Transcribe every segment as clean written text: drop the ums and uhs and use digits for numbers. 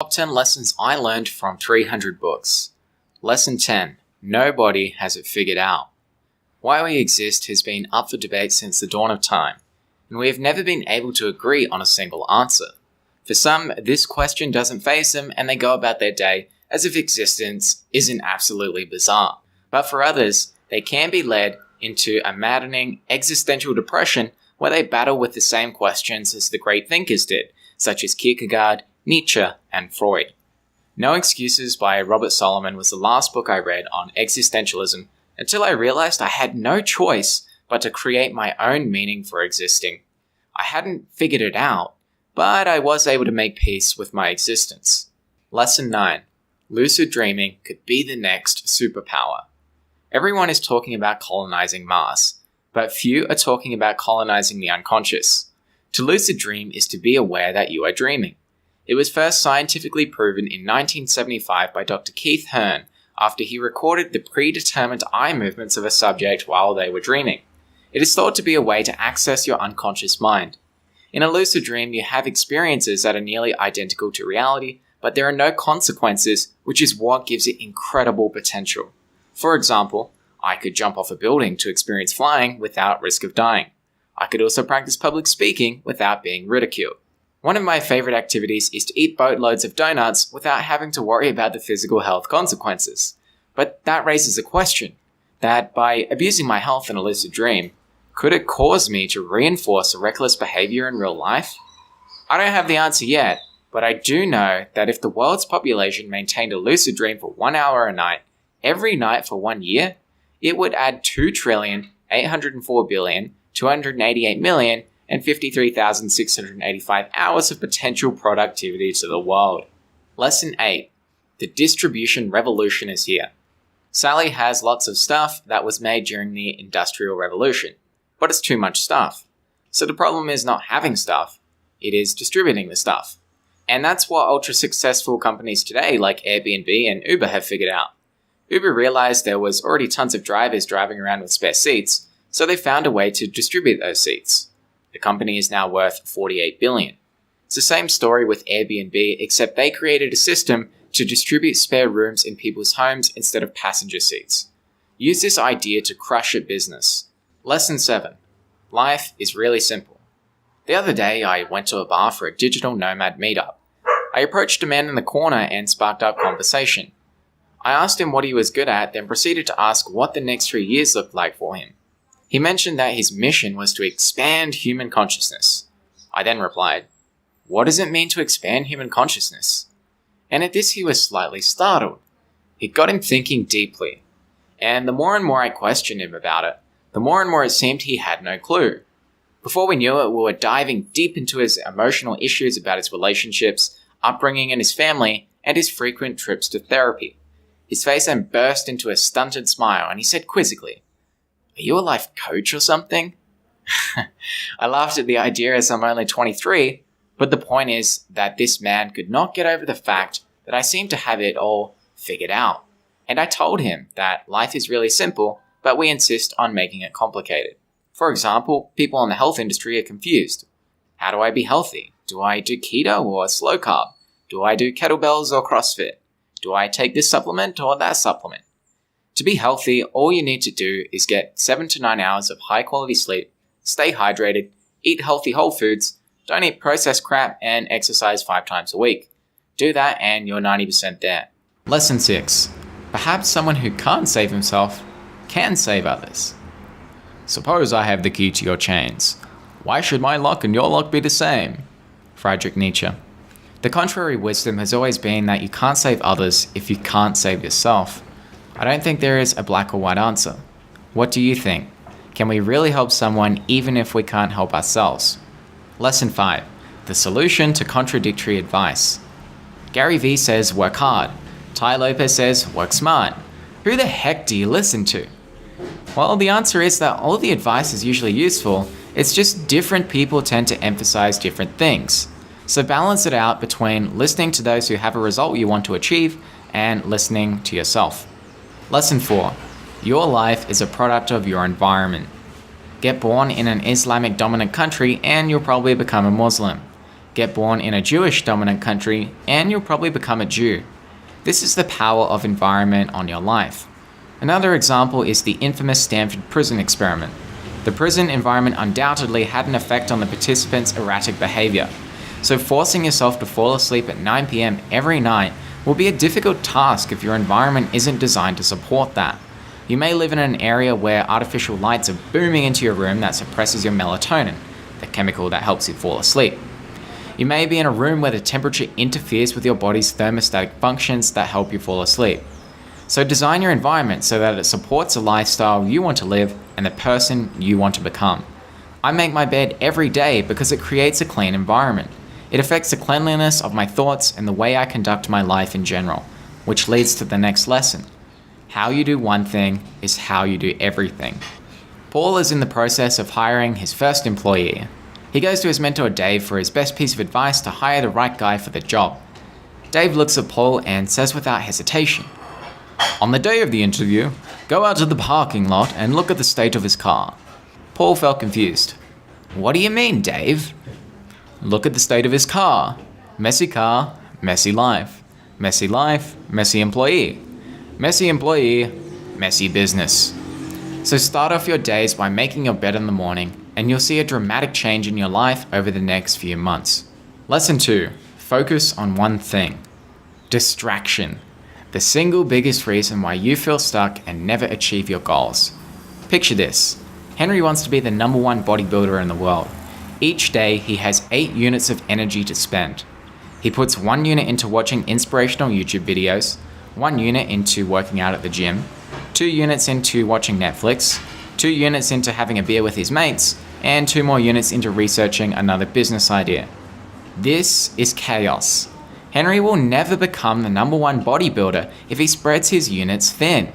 Top 10 lessons I learned from 300 books. Lesson 10. Nobody has it figured out. Why we exist has been up for debate since the dawn of time, and we have never been able to agree on a single answer. For some, this question doesn't faze them and they go about their day as if existence isn't absolutely bizarre. But for others, they can be led into a maddening existential depression where they battle with the same questions as the great thinkers did, such as Kierkegaard, Nietzsche, and Freud. No Excuses by Robert Solomon was the last book I read on existentialism until I realized I had no choice but to create my own meaning for existing. I hadn't figured it out, but I was able to make peace with my existence. Lesson 9. Lucid dreaming could be the next superpower. Everyone is talking about colonizing Mars, but few are talking about colonizing the unconscious. To lucid dream is to be aware that you are dreaming. It was first scientifically proven in 1975 by Dr. Keith Hearn after he recorded the predetermined eye movements of a subject while they were dreaming. It is thought to be a way to access your unconscious mind. In a lucid dream, you have experiences that are nearly identical to reality, but there are no consequences, which is what gives it incredible potential. For example, I could jump off a building to experience flying without risk of dying. I could also practice public speaking without being ridiculed. One of my favorite activities is to eat boatloads of donuts without having to worry about the physical health consequences. But that raises a question, that by abusing my health in a lucid dream, could it cause me to reinforce a reckless behavior in real life? I don't have the answer yet, but I do know that if the world's population maintained a lucid dream for 1 hour a night, every night for 1 year, it would add 2,804,288,053,685 hours of potential productivity to the world. Lesson 8. The distribution revolution is here. Sally has lots of stuff that was made during the Industrial Revolution, but it's too much stuff. So the problem is not having stuff, it is distributing the stuff. And that's what ultra-successful companies today like Airbnb and Uber have figured out. Uber realized there was already tons of drivers driving around with spare seats, so they found a way to distribute those seats. The company is now worth $48 billion. It's the same story with Airbnb, except they created a system to distribute spare rooms in people's homes instead of passenger seats. Use this idea to crush a business. Lesson 7. Life is really simple. The other day, I went to a bar for a digital nomad meetup. I approached a man in the corner and sparked up conversation. I asked him what he was good at, then proceeded to ask what the next 3 years looked like for him. He mentioned that his mission was to expand human consciousness. I then replied, "What does it mean to expand human consciousness?" And at this he was slightly startled. It got him thinking deeply. And the more and more I questioned him about it, the more and more it seemed he had no clue. Before we knew it, we were diving deep into his emotional issues about his relationships, upbringing and his family, and his frequent trips to therapy. His face then burst into a stunted smile and he said quizzically, "Are you a life coach or something?" I laughed at the idea as I'm only 23, but the point is that this man could not get over the fact that I seemed to have it all figured out. And I told him that life is really simple, but we insist on making it complicated. For example, people in the health industry are confused. How do I be healthy? Do I do keto or slow carb? Do I do kettlebells or CrossFit? Do I take this supplement or that supplement? To be healthy, all you need to do is get 7 to 9 hours of high quality sleep, stay hydrated, eat healthy whole foods, don't eat processed crap, and exercise 5 times a week. Do that and you're 90% there. Lesson 6. Perhaps someone who can't save himself can save others. Suppose I have the key to your chains. Why should my lock and your lock be the same? Friedrich Nietzsche. The contrary wisdom has always been that you can't save others if you can't save yourself. I don't think there is a black or white answer. What do you think? Can we really help someone even if we can't help ourselves? Lesson 5. The solution to contradictory advice. Gary Vee says work hard. Tai Lopez says work smart. Who the heck do you listen to? Well, the answer is that all the advice is usually useful, it's just different people tend to emphasize different things. So balance it out between listening to those who have a result you want to achieve and listening to yourself. Lesson 4. Your life is a product of your environment. Get born in an Islamic dominant country and you'll probably become a Muslim. Get born in a Jewish dominant country and you'll probably become a Jew. This is the power of environment on your life. Another example is the infamous Stanford prison experiment. The prison environment undoubtedly had an effect on the participants' erratic behavior. So forcing yourself to fall asleep at 9 p.m. every night will be a difficult task if your environment isn't designed to support that. You may live in an area where artificial lights are booming into your room that suppresses your melatonin, the chemical that helps you fall asleep. You may be in a room where the temperature interferes with your body's thermostatic functions that help you fall asleep. So design your environment so that it supports the lifestyle you want to live and the person you want to become. I make my bed every day because it creates a clean environment. It affects the cleanliness of my thoughts and the way I conduct my life in general, which leads to the next lesson. How you do one thing is how you do everything. Paul is in the process of hiring his first employee. He goes to his mentor Dave for his best piece of advice to hire the right guy for the job. Dave looks at Paul and says without hesitation, "On the day of the interview, go out to the parking lot and look at the state of his car." Paul felt confused. "What do you mean, Dave?" "Look at the state of his car. Messy car, messy life. Messy life, messy employee. Messy employee, messy business." So start off your days by making your bed in the morning, and you'll see a dramatic change in your life over the next few months. Lesson 2. Focus on one thing. Distraction. The single biggest reason why you feel stuck and never achieve your goals. Picture this. Henry wants to be the #1 bodybuilder in the world. Each day he has 8 units of energy to spend. He puts 1 unit into watching inspirational YouTube videos, 1 unit into working out at the gym, 2 units into watching Netflix, 2 units into having a beer with his mates, and 2 more units into researching another business idea. This is chaos. Henry will never become the #1 bodybuilder if he spreads his units thin.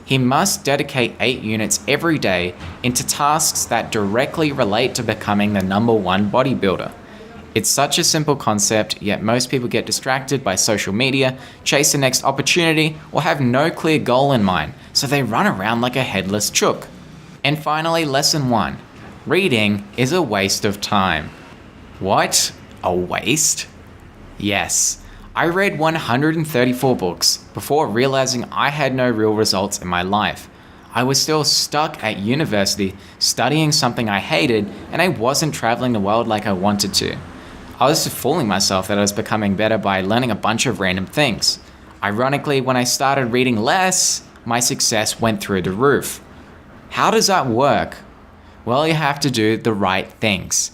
He must dedicate 8 units every day into tasks that directly relate to becoming the #1 bodybuilder. It's such a simple concept, yet most people get distracted by social media, chase the next opportunity, or have no clear goal in mind, so they run around like a headless chook. And finally, lesson 1. Reading is a waste of time. What? A waste? Yes. I read 134 books before realizing I had no real results in my life. I was still stuck at university studying something I hated, and I wasn't traveling the world like I wanted to. I was just fooling myself that I was becoming better by learning a bunch of random things. Ironically, when I started reading less, my success went through the roof. How does that work? Well, you have to do the right things.